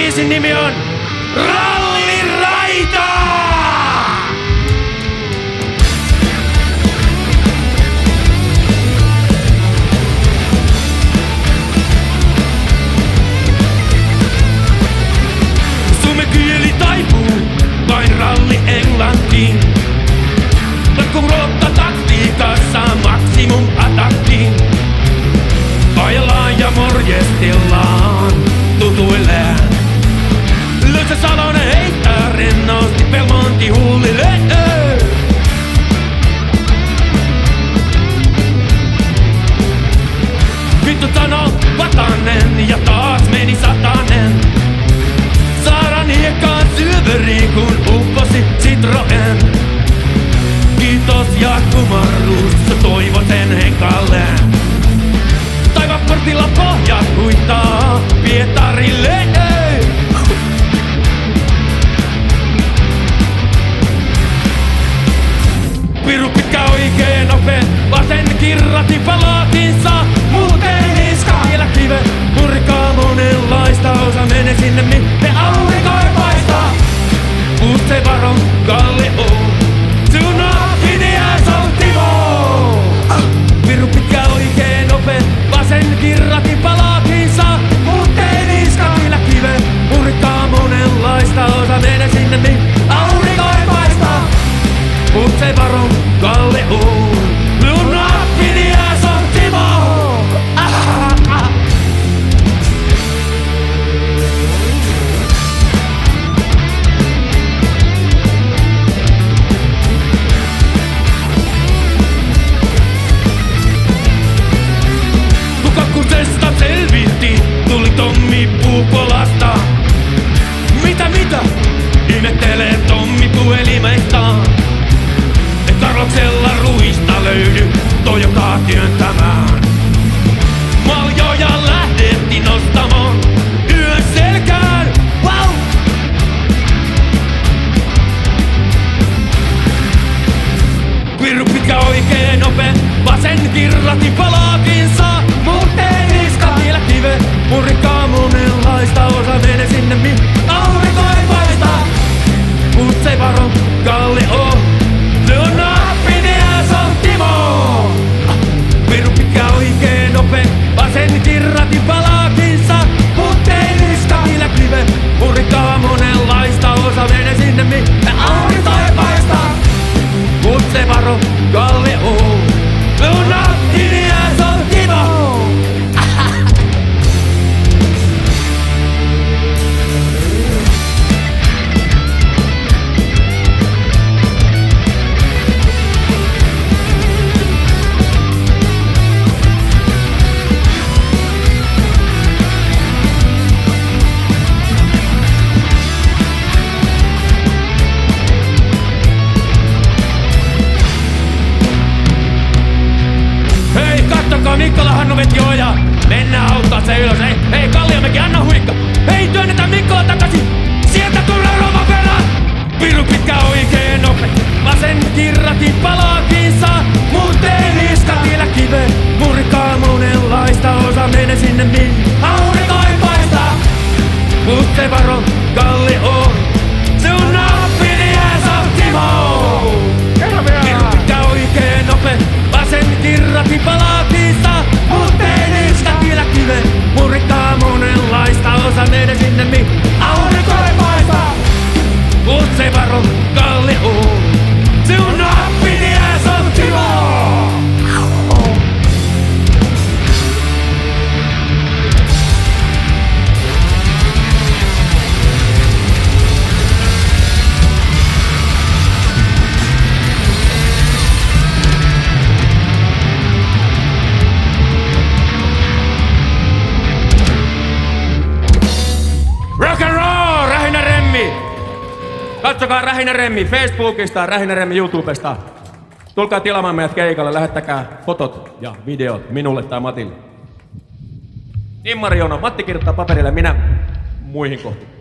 biisin nimi on Ralliraita! Suomen kieli taipuu vain ralli englantiin. Kun rotta taktiikassa maksimum atakkiin. Ajellaan ja morjestellaan tutuilleen. Löysä Salonen heittää rennosti Belmonti hullille. Vittu sano Vatanen ja taas meni satanen. Saadaan hiekkaan syöveriin kun upposi Citroen. Kiitos ja kumarrus Toivosen Henkalle. Taivaportilla pohjat huittaa Pietarille. Piru pitkä oikeen nope, vasen kirrati palaatinsa. Muuten iska vielä kive, murkaa monenlaista. Osa menee sinne minne aurinko ei paista. Uuse varon Kalle on. Piru pitkä oikeen nope, vasen kirrati palaatinsa. Muuten iska vielä kive, murkaa monenlaista. Osa menee sinne minne aurinko ei paista. Mut se varon Kalle on. Lunakkini ja se on Timo. Kuka kusesta selvitti, tuli Tommi Puukolasta. Mitä? Ihmettelee Tommi puhelimestaan. Karloksella ruista löydy Toyotaa työntämään. Maljoja lähdettiin nostamaan yön selkään. Wow! Piru pitkä oikeen nope, vasen kirrati palaatinsa. Muuten iska vielä kive, murikkaa monenlaista. Osa menee sinne aurinko ei paista. Mut se varon Kalle on. Se on nappini ja se on Timo. Piru pitkä oikeen nope, vasen kirrati palaatinsa. Mutten iska vielä kive, murikkaa monenlaista. Osa menee sinne minne aurinko ei paista. Mut se varo Kalle on. Se on nappini ja se on Timo. Mikkola Hannu veti oja. Mennään auttaa se ylös. Hei Kalliomäki, anna huikka. Hei, työnnetään Mikkola takaisin. Sieltä tulee Roma perään. Piru pitkä oikeen nope, vasen kirrati palaatinsa. Muuten iska vielä kive, murkaa monenlaista. Osa menee sinne aurinko ei paista. Mut se varo Kalle on. Se on nappini ja se on Timo. Piru pitkä oikeen nope, vasen kirrati palaatinsa. Mutten iska vielä kive, murkaa monenlaista. Osa menee sinne aurinko ei paista. Mut se varo Kalle on. Se on nappini ja se on Timo. Katsokaa Rähinä Remmi Facebookista, Rähinä Remmi YouTubesta. Tulkaa tilaamaan meidät keikalle, lähettäkää fotot ja videot minulle tai Matille. Immari Jono, Matti kirjoittaa paperille, minä muihin kohtiin.